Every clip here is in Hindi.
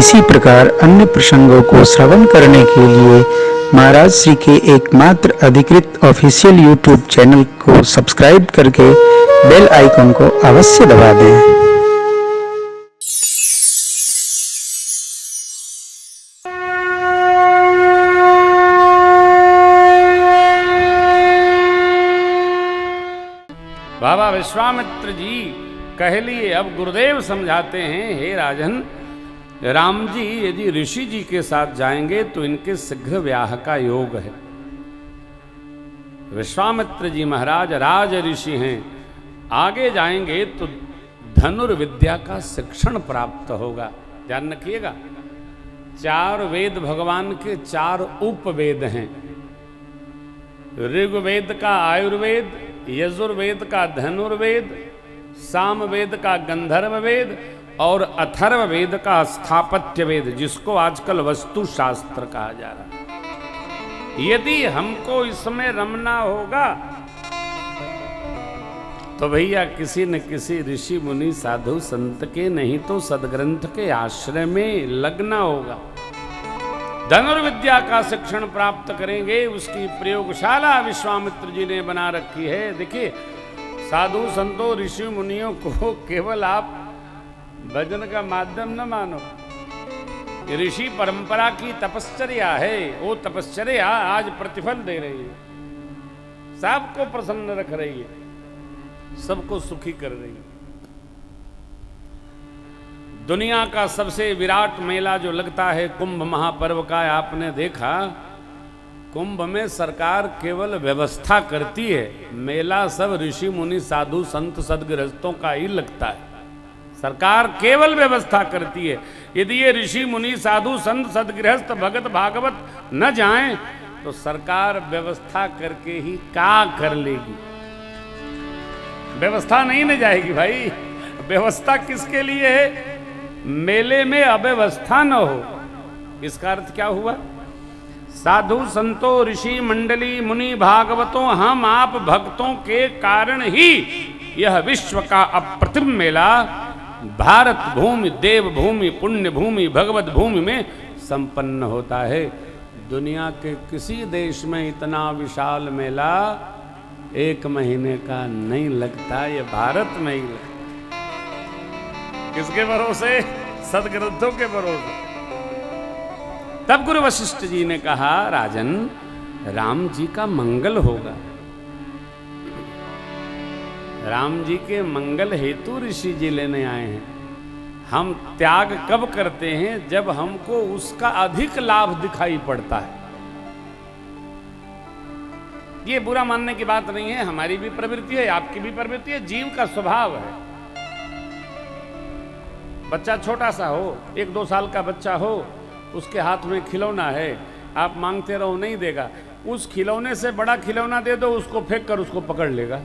इसी प्रकार अन्य प्रसंगों को श्रवण करने के लिए महाराज श्री के एकमात्र अधिकृत ऑफिशियल यूट्यूब चैनल को सब्सक्राइब करके बेल आइकन को अवश्य दबा दें। बाबा विश्वामित्र जी कह लिए। अब गुरुदेव समझाते हैं, हे राजन, राम जी यदि ऋषि जी के साथ जाएंगे तो इनके शीघ्र ब्याह का योग है। विश्वामित्र जी महाराज राज ऋषि हैं, आगे जाएंगे तो धनुर्विद्या का शिक्षण प्राप्त होगा। ध्यान रखिएगा, 4 वेद भगवान के 4 उपवेद हैं। ऋग्वेद का आयुर्वेद, यजुर्वेद का धनुर्वेद, सामवेद का गंधर्व वेद और अथर्ववेद का स्थापत्य वेद, जिसको आजकल वस्तु शास्त्र कहा जा रहा है। यदि हमको इसमें रमना होगा तो भैया किसी न किसी ऋषि मुनि साधु संत के, नहीं तो सदग्रंथ के आश्रय में लगना होगा। धनुर्विद्या का शिक्षण प्राप्त करेंगे, उसकी प्रयोगशाला विश्वामित्र जी ने बना रखी है। देखिए, साधु संतों ऋषि मुनियों को केवल आप भजन का माध्यम न मानो। ऋषि परंपरा की तपश्चर्या है, वो तपश्चर्या आज प्रतिफल दे रही है, सबको प्रसन्न रख रही है, सबको सुखी कर रही है। दुनिया का सबसे विराट मेला जो लगता है कुंभ महापर्व का, आपने देखा, कुंभ में सरकार केवल व्यवस्था करती है, मेला सब ऋषि मुनि साधु संत सदगृहस्थों का ही लगता है। सरकार केवल व्यवस्था करती है। यदि ये ऋषि मुनि साधु संत सदगृहस्थ भगत भागवत न जाएं तो सरकार व्यवस्था करके ही क्या कर लेगी। व्यवस्था नहीं न जाएगी भाई। व्यवस्था किसके लिए है? मेले में अव्यवस्था न हो। इसका अर्थ क्या हुआ? साधु संतों ऋषि मंडली मुनि भागवतों हम आप भक्तों के कारण ही यह विश्व का अप्रतिम मेला भारत भूमि, देव भूमि, पुण्य भूमि, भगवत भूमि में संपन्न होता है। दुनिया के किसी देश में इतना विशाल मेला 1 महीने का नहीं लगता, ये भारत में ही लगता। किसके भरोसे? सदग्रंथों के भरोसे। तब गुरु वशिष्ठ जी ने कहा, राजन, राम जी का मंगल होगा। राम जी के मंगल हेतु ऋषि जी लेने आए हैं। हम त्याग कब करते हैं? जब हमको उसका अधिक लाभ दिखाई पड़ता है। ये बुरा मानने की बात नहीं है, हमारी भी प्रवृत्ति है, आपकी भी प्रवृत्ति है, जीव का स्वभाव है। बच्चा छोटा सा हो, 1-2 साल का बच्चा हो, उसके हाथ में खिलौना है, आप मांगते रहो नहीं देगा। उस खिलौने से बड़ा खिलौना दे दो, उसको फेंक कर उसको पकड़ लेगा।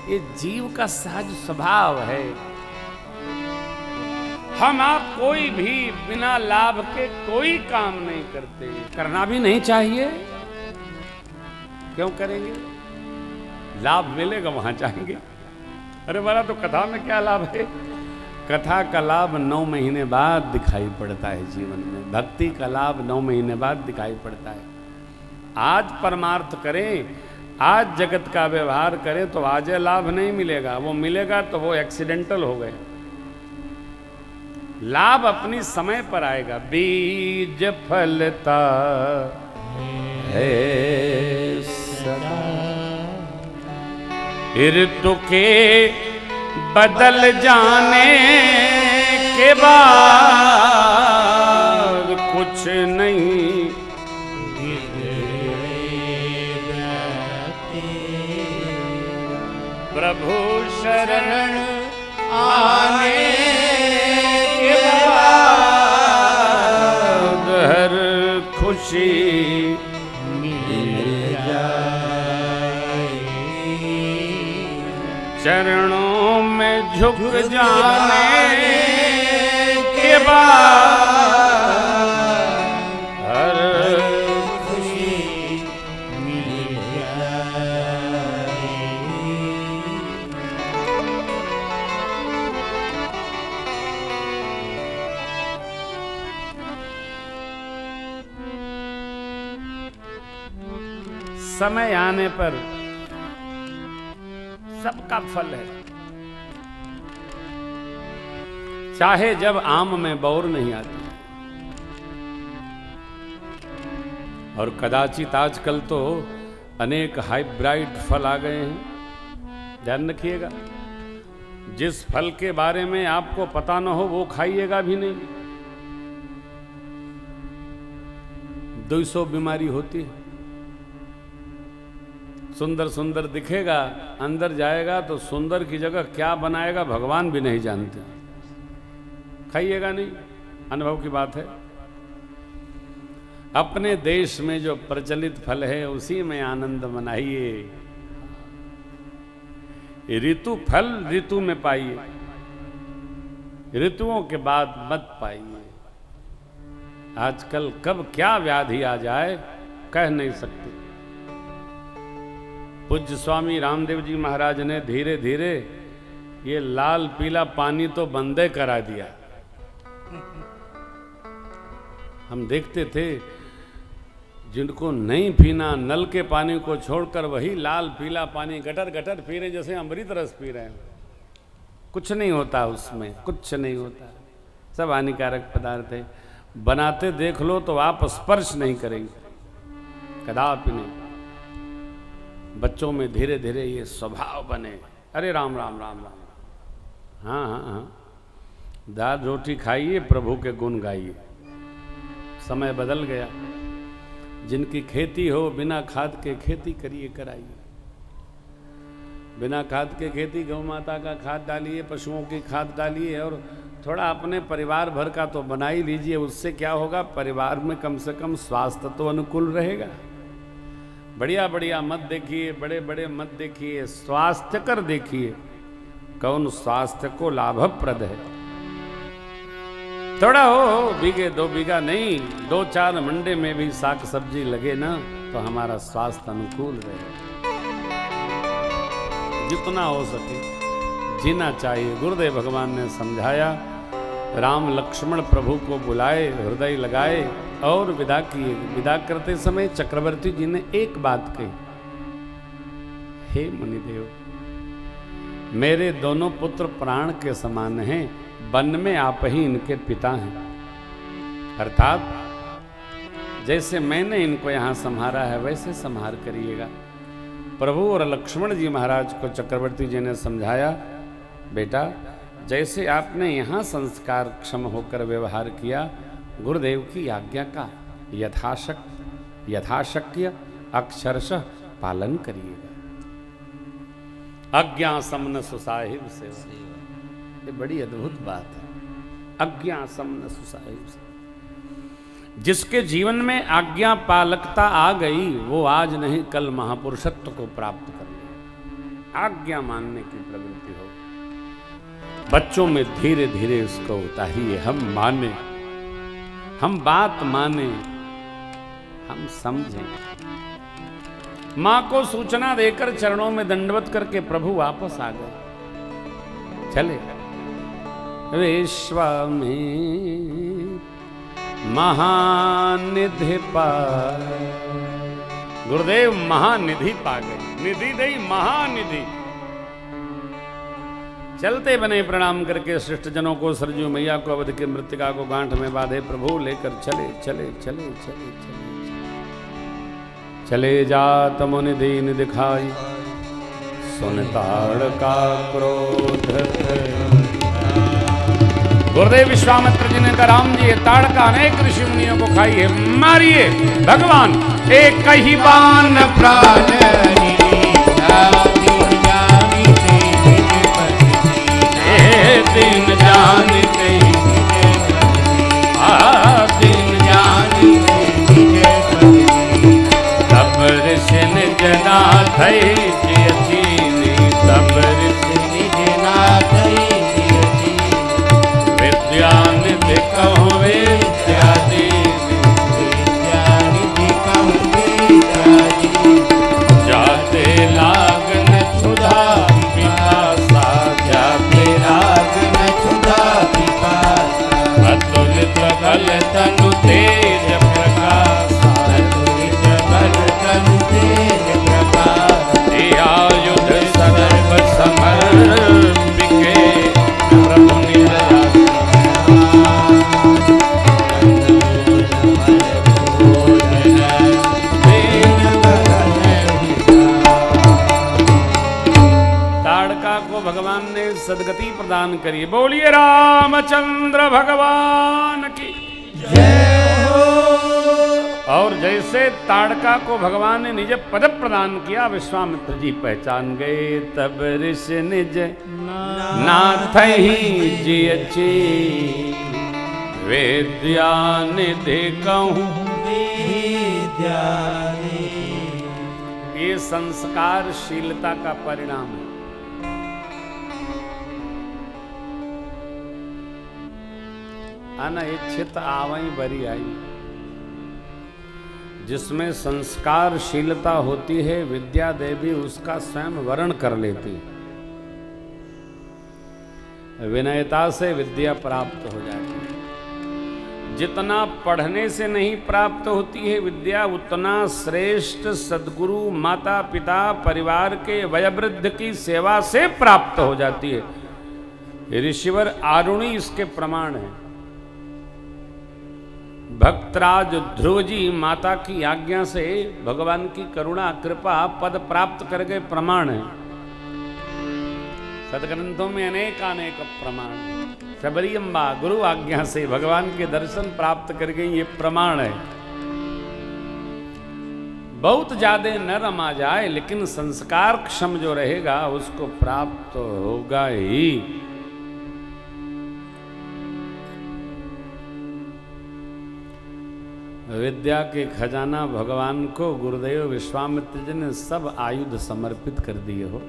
ये जीव का सहज स्वभाव है। हम आप कोई भी बिना लाभ के कोई काम नहीं करते, करना भी नहीं चाहिए। क्यों करेंगे? लाभ मिलेगा वहां जाएंगे। अरे वाला तो कथा में क्या लाभ है? कथा का लाभ 9 महीने बाद दिखाई पड़ता है जीवन में। भक्ति का लाभ 9 महीने बाद दिखाई पड़ता है। आज परमार्थ करें, आज जगत का व्यवहार करें तो आज लाभ नहीं मिलेगा। वो मिलेगा तो वो एक्सीडेंटल हो गए। लाभ अपनी समय पर आएगा। बीज फलता है सदा, ऋतु के बदल जाने के बाद कुछ नहीं प्रभु शरण आने के बाद हर खुशी मिल जाए। चरणों में झुक जाने के बाद हर खुशी मिल जाए। समय आने पर सबका फल है। चाहे जब आम में बौर नहीं आती, और कदाचित आजकल तो अनेक हाइब्रिड फल आ गए हैं। ध्यान रखिएगा, जिस फल के बारे में आपको पता न हो वो खाइएगा भी नहीं। 200 बीमारी होती है। सुंदर सुंदर दिखेगा, अंदर जाएगा तो सुंदर की जगह क्या बनाएगा भगवान भी नहीं जानते। खाइएगा नहीं, अनुभव की बात है। अपने देश में जो प्रचलित फल है उसी में आनंद मनाइए। ऋतु फल ऋतु में पाइए, ऋतुओं के बाद मत पाइए। आजकल कब क्या व्याधि आ जाए कह नहीं सकते। पूज्य स्वामी रामदेव जी महाराज ने धीरे धीरे ये लाल पीला पानी तो बंदे करा दिया। हम देखते थे जिनको नहीं पीना, नल के पानी को छोड़कर वही लाल पीला पानी गटर गटर पी रहे, जैसे अमृत रस पी रहे हैं। कुछ नहीं होता उसमें, कुछ नहीं होता, सब हानिकारक पदार्थ है। बनाते देख लो तो आप स्पर्श नहीं करेंगे, कदापि नहीं। बच्चों में धीरे धीरे ये स्वभाव बने, अरे राम राम राम राम। हाँ हाँ हाँ, दाल रोटी खाइए, प्रभु के गुण गाइए। समय बदल गया। जिनकी खेती हो बिना खाद के खेती करिए, कराइए। बिना खाद के खेती, गौ माता का खाद डालिए, पशुओं की खाद डालिए, और थोड़ा अपने परिवार भर का तो बना ही लीजिए। उससे क्या होगा, परिवार में कम से कम स्वास्थ्य तो अनुकूल रहेगा। बढ़िया बढ़िया मत देखिए, बड़े बड़े मत देखिए, स्वास्थ्य कर देखिए कौन स्वास्थ्य को लाभप्रद है। थोड़ा हो, बीघे 2 बीघा नहीं, 2-4 मंडे में भी साग सब्जी लगे ना तो हमारा स्वास्थ्य अनुकूल रहे। जितना हो सके जीना चाहिए। गुरुदेव भगवान ने समझाया, राम लक्ष्मण प्रभु को बुलाए, हृदय लगाए और विदा किए। विदा करते समय चक्रवर्ती जी ने एक बात कही, हे मुनिदेव, मेरे दोनों पुत्र प्राण के समान हैं, वन में आप ही इनके पिता हैं। अर्थात जैसे मैंने इनको यहां संभाला है वैसे संभार करिएगा। प्रभु और लक्ष्मण जी महाराज को चक्रवर्ती जी ने समझाया, बेटा जैसे आपने यहां संस्कार क्षम होकर व्यवहार किया, गुरुदेव की आज्ञा का यथाशक्य अक्षरशः पालन करिएगा। आज्ञा समन सुसाहिब से, ये बड़ी अद्भुत बात है। आज्ञा समन सुसाहिब से, जिसके जीवन में आज्ञा पालकता आ गई वो आज नहीं कल महापुरुषत्व को प्राप्त कर ले। आज्ञा मानने की प्रवृत्ति हो। बच्चों में धीरे धीरे उसको उतारिए। हम माने, हम बात माने, हम समझें। मां को सूचना देकर चरणों में दंडवत करके प्रभु वापस आ गए। चले विश्वामित्र महानिधि पाए। गुरुदेव महानिधि पा गए। निधि नहीं, महानिधि। चलते बने प्रणाम करके शिष्ट जनों को, सरजू मैया को, अवध के मृतिका को गांठ में बांधे प्रभु लेकर चले चले चले चले चले चले जात मुनि दीन दिखाई, सुन ताड़ का क्रोध। गुरुदेव विश्वामित्र जी ने कहा, राम जी ये ताड़का अनेक ऋषि मुनियों को खाई है, मारिए। भगवान एक ही बाण प्राण दिन जानते, दिन जानते, तब ऋषि जना थई जियचीनी, तब ऋषि जना थई विद्यानिधि कहूँ विद्यादि, विद्यानिधि कहूँ विद्यादि, जाते लागन क्षुधा पिपासा, जाते लागन क्षुधा प्रदान करिए। बोलिए रामचंद्र भगवान की जय हो। और जैसे ताड़का को भगवान ने निज पद प्रदान किया, विश्वामित्र जी पहचान गए। तब ऋषि निज नाथ ही जियछि, वेद्या निधि कहूँ विद्या। ये संस्कारशीलता का परिणाम है। आना इच्छित आवई बरी आई। जिसमें संस्कारशीलता होती है, विद्या देवी उसका स्वयं वर्ण कर लेती है। विनयता से विद्या प्राप्त हो जाती है। जितना पढ़ने से नहीं प्राप्त होती है विद्या, उतना श्रेष्ठ सद्गुरु, माता पिता, परिवार के वयोवृद्ध की सेवा से प्राप्त हो जाती है। ऋषिवर आरुणि इसके प्रमाण है। भक्तराज ध्रुव जी माता की आज्ञा से भगवान की करुणा कृपा पद प्राप्त कर गए, प्रमाण है। सदग्रंथों में अनेक प्रमाण। शबरी अम्बा गुरु आज्ञा से भगवान के दर्शन प्राप्त कर गई, ये प्रमाण है। बहुत ज्यादा न रमा जाए, लेकिन संस्कार क्षम जो रहेगा उसको प्राप्त होगा ही। विद्या के खजाना भगवान को गुरुदेव विश्वामित्र जी ने सब आयुध समर्पित कर दिए हो।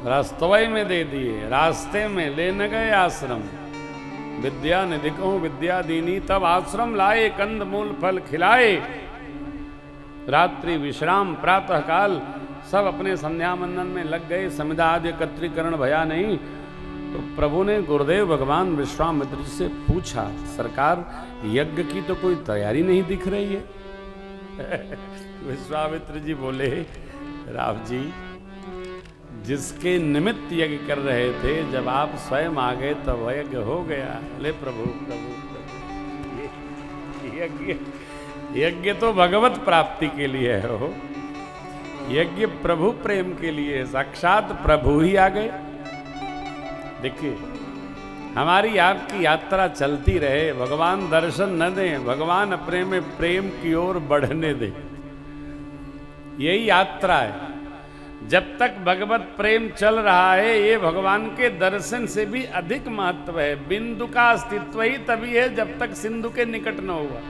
रास्तवई में दे दिए, रास्ते में ले न गए आश्रम। विद्या निधि कहूं विद्या दीनी, तब आश्रम लाए, कंद मूल फल खिलाए। रात्रि विश्राम, प्रातः काल सब अपने संध्या वंदन में लग गए। समिधा आदि एकत्रीकरण भया नहीं। तो प्रभु ने गुरुदेव भगवान विश्वामित्र जी से पूछा, सरकार यज्ञ की तो कोई तैयारी नहीं दिख रही है। विश्वामित्र जी बोले, राव जी जिसके निमित्त यज्ञ कर रहे थे, जब आप स्वयं आ गए तब यज्ञ हो गया। ले प्रभु यज्ञ तो भगवत प्राप्ति के लिए हो, यज्ञ प्रभु प्रेम के लिए। साक्षात प्रभु ही आ गए। देखिए, हमारी आपकी यात्रा चलती रहे, भगवान दर्शन न दें, भगवान अपने में प्रेम की ओर बढ़ने दे, यही यात्रा है। जब तक भगवत प्रेम चल रहा है, ये भगवान के दर्शन से भी अधिक महत्व है। बिंदु का अस्तित्व ही तभी है जब तक सिंधु के निकट न हुआ।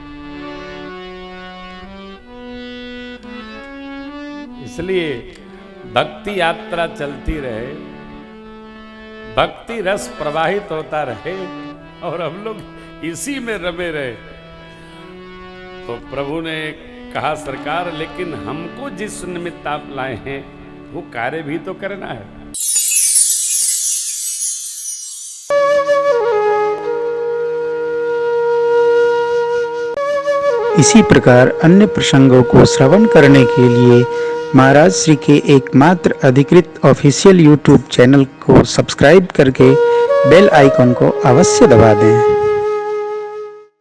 इसलिए भक्ति यात्रा चलती रहे, भक्ति रस प्रवाहित होता रहे, और हम लोग इसी में रमे रहे। तो प्रभु ने कहा, सरकार लेकिन हमको जिस निमित्त आप लाए हैं वो कार्य भी तो करना है। इसी प्रकार अन्य प्रसंगों को श्रवण करने के लिए महाराज श्री के एकमात्र अधिकृत ऑफिशियल यूट्यूब चैनल को सब्सक्राइब करके बेल आइकन को अवश्य दबा दें।